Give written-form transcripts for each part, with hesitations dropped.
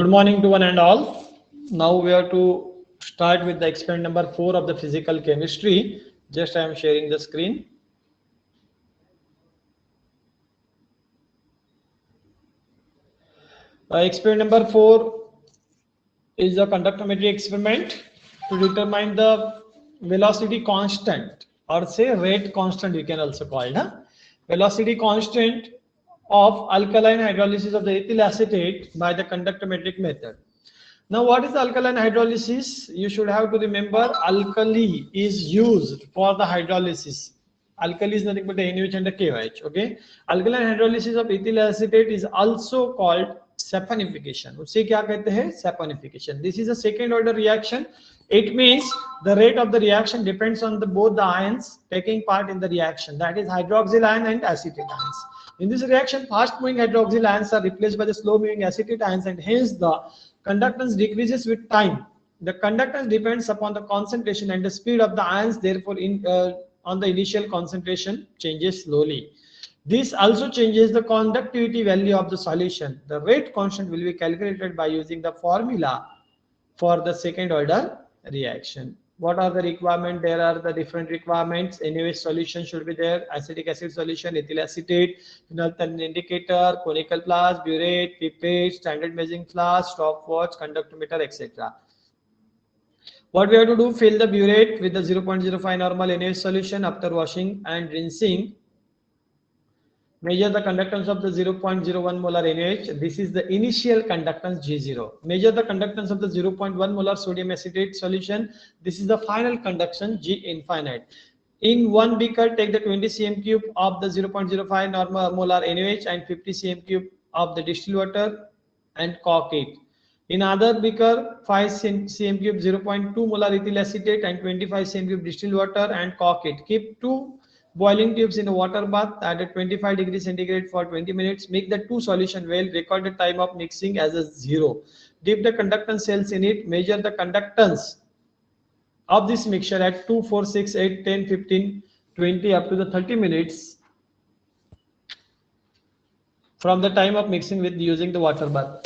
Good morning to one and all. Now we are to start with the experiment number 4 of the physical chemistry. Just I am sharing the screen. Experiment number 4 is a conductometry experiment to determine the velocity constant, or say rate constant you can also call it. Velocity constant of alkaline hydrolysis of the ethyl acetate by the conductometric method. Now, what is alkaline hydrolysis? You should have to remember alkali is used for the hydrolysis. Alkali is nothing but the NaOH and the KOH. Okay. Alkaline hydrolysis of ethyl acetate is also called saponification. उससे क्या कहते हैं? Saponification. This is a second order reaction. It means the rate of the reaction depends on both the ions taking part in the reaction. That is hydroxyl ion and acetate ions. In this reaction, fast-moving hydroxyl ions are replaced by the slow-moving acetate ions, and hence the conductance decreases with time. The conductance depends upon the concentration and the speed of the ions. Therefore, on the initial concentration changes slowly. This also changes the conductivity value of the solution. The rate constant will be calculated by using the formula for the second order reaction. What are the requirements? There are the different requirements. NaOH solution should be there, acetic acid solution, ethyl acetate, phenolphthalein indicator, conical flask, burette, pipette, standard measuring flask, stopwatch, conductometer, etc. What we have to do, fill the burette with the 0.05 normal NaOH solution after washing and rinsing. Measure the conductance of the 0.01 molar NaOH. This is the initial conductance G0. Measure the conductance of the 0.1 molar sodium acetate solution. This is the final conduction G infinite. In one beaker, take the 20 cm cube of the 0.05 normal molar NaOH and 50 cm cube of the distilled water and cork it. In other beaker, 5 cm cube 0.2 molar ethyl acetate and 25 cm cube distilled water and cork it. Keep 2 boiling tubes in a water bath at 25 degrees centigrade for 20 minutes. Make the 2 solution well. Record the time of mixing as a 0. Dip the conductance cells in it. Measure the conductance of this mixture at 2, 4, 6, 8, 10, 15, 20 up to the 30 minutes from the time of mixing with using the water bath.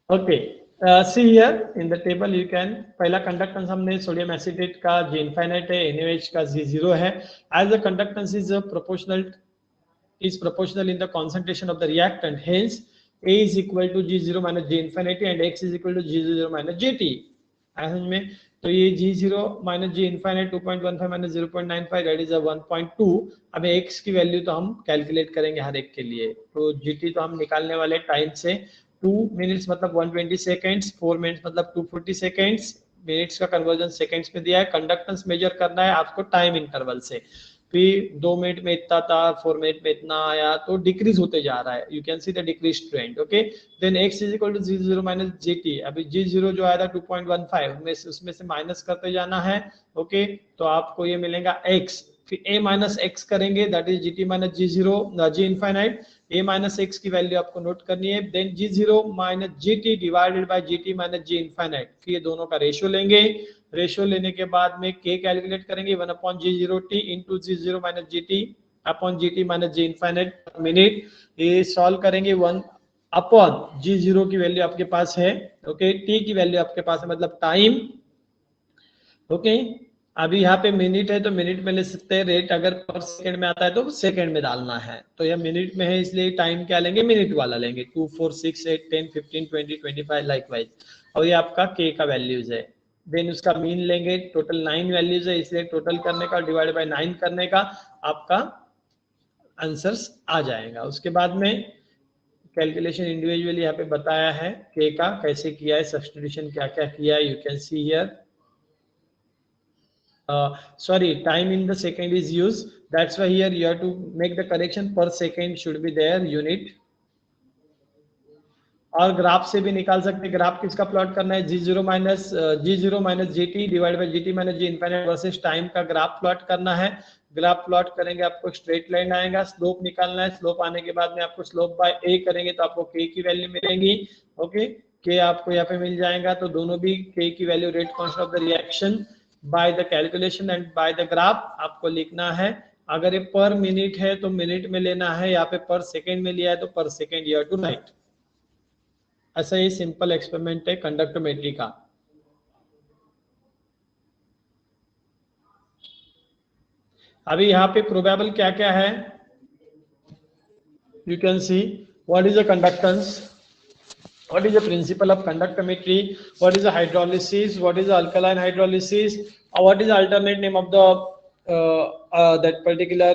Okay, see here in the table you can, पहला conductance हमने sodium acetate का G infinite है, NaOH का G0 है. As the conductance is proportional in the concentration of the reactant, hence A is equal to G0 minus G infinity and X is equal to G0 minus GT. समझ में? तो ये G0 minus G infinite 2.15 minus 0.95 that is a 1.2. अब X की value तो हम calculate करेंगे हर एक के लिए. तो GT तो हम निकालने वाले टाइम से 2 मिनट्स मतलब 120 सेकेंड्स, 4 मिनट्स मतलब 240 सेकेंड्स. मिनट्स का कन्वर्जन सेकेंड्स में दिया है. कंडक्टेंस मेजर करना है आपको टाइम इंटरवल से. फिर 2 मिनट में इतना था, 4 मिनट में इतना आया, तो डिक्रीज होते जा रहा है. You can see the decrease trend. Okay, then x is equal to G0 minus GT. अभी G0 जो आया था 2.15 उसमें से माइनस करते जाना है. ओके, तो आपको ये मिलेगा x. फिर a माइनस x करेंगे, that is GT minus G0 G infinite. a minus x की वैल्यू आपको नोट करनी है. Then G0 minus GT divided by GT minus G infinite. फिर ये दोनों का रेशियो लेंगे. रेशियो लेने के बाद में k कैलकुलेट करेंगे 1/G0t into G0 minus GT upon GT minus G infinite पर मिनट. ये सॉल्व करेंगे 1/G0 की वैल्यू आपके पास है. ओके, t की वैल्यू आपके पास है मतलब टाइम. ओके, अभी यहाँ पे मिनट है तो मिनट में ले सकते हैं. रेट अगर पर सेकंड में आता है तो सेकंड में डालना है. तो यह मिनट में है इसलिए टाइम क्या लेंगे, मिनट वाला लेंगे. 2, 4, 6, 8, 10, 15, 20, 25 लाइकवाइज. और ये आपका k का वैल्यूज है. देन उसका मीन लेंगे. टोटल 9 वैल्यूज है इसलिए टोटल करने का डिवाइड बाय 9 करने का आपका आंसर्स आ जाएगा. उसके बाद में कैलकुलेशन इंडिविजुअली यहाँ पे बताया है k का कैसे किया है, सब्स्टिट्यूशन क्या क्या किया है. You can see here. Sorry, time in the second is used. That's why here you have to make the correction. Per second should be there unit. और ग्राफ से भी निकाल सकते हैं. ग्राफ किसका प्लॉट करना है, G0 minus GT divide by GT minus G infinite versus time का ग्राफ प्लॉट करना है. ग्राफ प्लॉट करेंगे आपको स्ट्रेट लाइन आएगा. स्लोप निकालना है. स्लोप आने के बाद में आपको स्लोप बाय a करेंगे तो आपको k की वैल्यू मिलेगी. ओके, k आपको यहाँ पे मिल जाएगा. तो दोनों भी k की value rate constant of the reaction by the calculation and by the graph आपको लिखना है। अगर ये पर मिनट है तो मिनट में लेना है, यहाँ पे पर सेकेंड में लिया है तो per second you have to write. ऐसा ही सिंपल एक्सपेरिमेंट है कंडक्टोमेट्री का। अभी यहाँ पे प्रोबेबल क्या क्या है, you can see what is the conductance, what is the principle of conductometry, what is the hydrolysis, what is the alkaline hydrolysis, or what is the alternate name of the that particular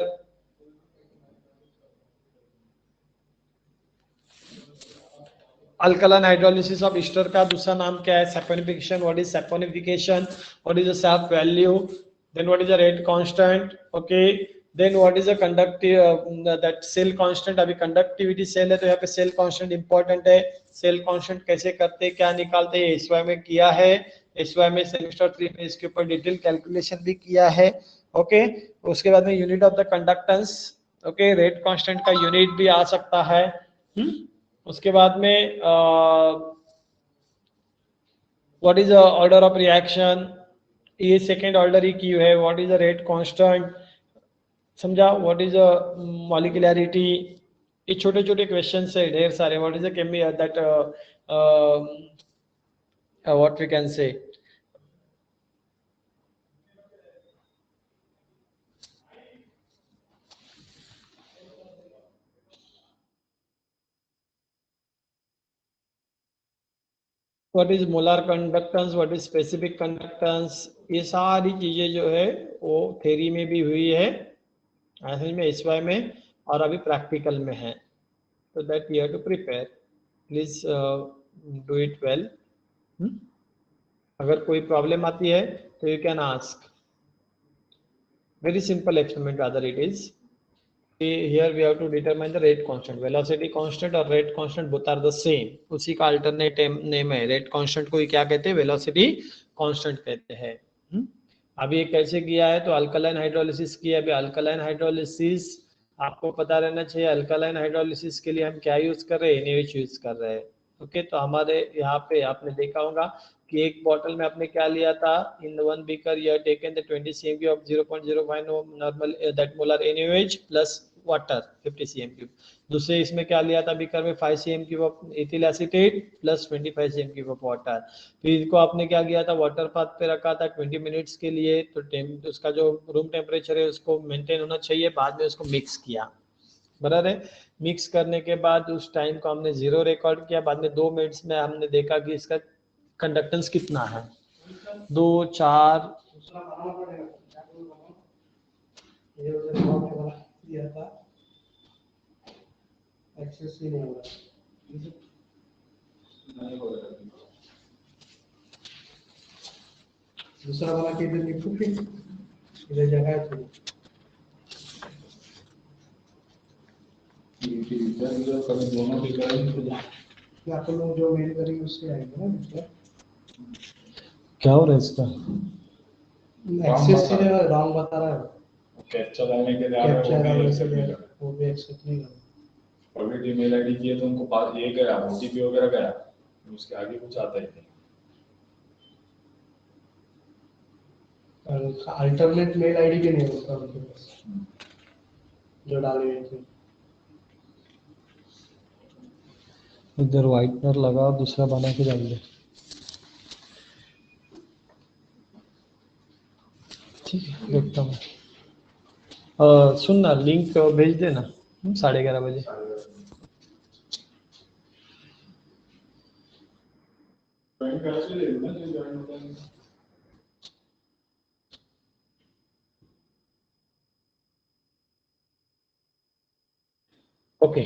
alkaline hydrolysis of ester का दूसरा नाम क्या है, saponification, what is saponification, what is the sap value, then what is the rate constant, okay, then what is the conductive that cell constant। अभी conductivity cell है तो यहाँ पे cell constant important है। cell constant कैसे करते हैं, क्या निकालते हैं, SY में किया है, SY में सेमेस्टर 3 में इसके ऊपर डिटेल कैलकुलेशन भी किया है, ओके। उसके बाद में unit of the conductance, okay, rate constant का यूनिट भी आ सकता है। उसके बाद में what is the order of reaction, ये सेकेंड ऑर्डर ही क्यू है, what is the rate constant, समझा, व्हाट इज द मॉलिक्यूलरिटी, ये छोटे छोटे क्वेश्चन है ढेर सारे। व्हाट इज द केमी that what we can say, what is molar conductance, what is specific conductance, ये सारी चीजें जो है वो थ्योरी में भी हुई है, असल में एसवाई में, और अभी प्रैक्टिकल में है। तो that you have to prepare, please do it well. अगर कोई प्रॉब्लम आती है तो you can ask. Very simple experiment rather it is। Here we have to determine the rate constant, velocity constant और rate constant both are the same, उसी का alternate name है। rate constant को क्या कहते हैं, velocity constant कहते हैं। अभी ये कैसे किया है, तो अल्कलाइन हाइड्रोलिसिस किया है। अभी अल्कलाइन हाइड्रोलिसिस आपको पता रहना चाहिए, अल्कलाइन हाइड्रोलिसिस के लिए हम क्या यूज कर रहे हैं, NaOH यूज कर रहे हैं, ओके। तो हमारे यहाँ पे आपने देखा होगा कि एक बॉटल में आपने क्या लिया था, in one beaker you have taken the 20 cm of 0.05 normal that molar NaOH plus water 50 cm। दूसरे इसमें क्या लिया था बीकर में, 5 cm of ethyl acetate plus 25 cm of water. फिर इसको आपने क्या किया था, वाटर पाथ पे रखा था 20 मिनट्स के लिए, तो उसका जो रूम टेम्परेचर है उसको मेंटेन होना चाहिए। बाद में उसको मिक्स किया, बराबर है। मिक्स करने के बाद उस टाइम को हमने 0 रिकॉर्ड किया। बाद में 2 मिनट्स में हमने देखा कि इसका कंडक्टेंस कितना है, 2 4 दूसरा वाला के इधर लिखो, फिर इधर जगह है थोड़ी दोनों भी करेंगे, या तो लोग जो मेल करेंगे उससे आएंगे ना। क्या हो रहा है इसका, एक्सेस से रॉन्ग बता रहा है, कैप्चा डालने के लिए आ रहा है, वो भी एक्सेप्ट नहीं कर। ऑलरेडी ईमेल आईडी दिए तो उनको पास ये गया, ओटीपी वगैरह गया, उसके आगे कुछ आता ही नहीं। अल्टरनेट मेल आईडी भी नहीं होता उनके पास जो डाले हुए थे। इधर व्हाइटनर लगा, दूसरा बना के डाल दे, ठीक है, देखता हूँ। सुन ना, लिंक भेज देना 11:30 बजे। Okay,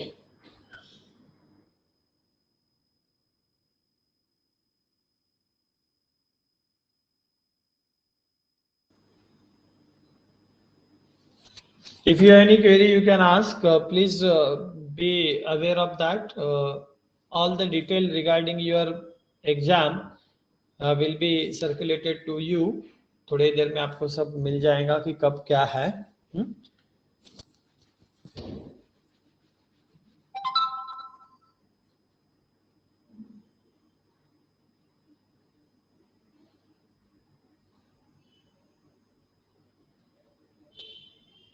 if you have any query you can ask, please be aware of that, all the detail regarding your exam will be circulated to you। थोड़ी देर में आपको सब मिल जाएगा कि कब क्या है।